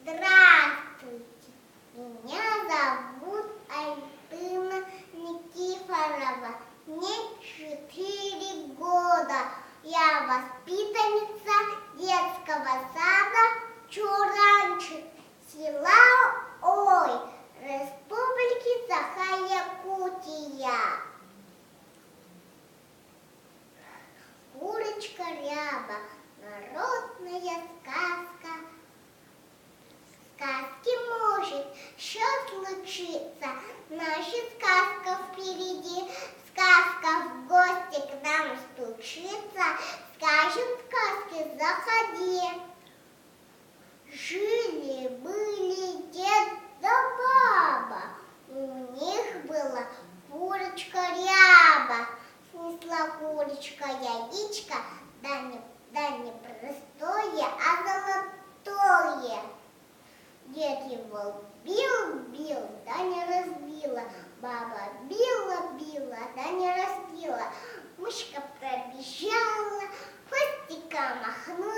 Здравствуйте, меня зовут Альбина Никифорова, мне 4 года. Я воспитанница детского сада Чуранчик, села Ой, Республики Саха-Якутия. Курочка Ряба, народная сказка. Сказки может все случиться, наша сказка впереди. Сказка в гости к нам стучится, скажет сказки заходи. Жили-были дед да баба, у них была курочка Ряба. Снесла курочка яичко, да не простое, а золотое. Дед его бил, да не разбила. Баба била, да не разбила. Мышка пробежала, хвостика махнула,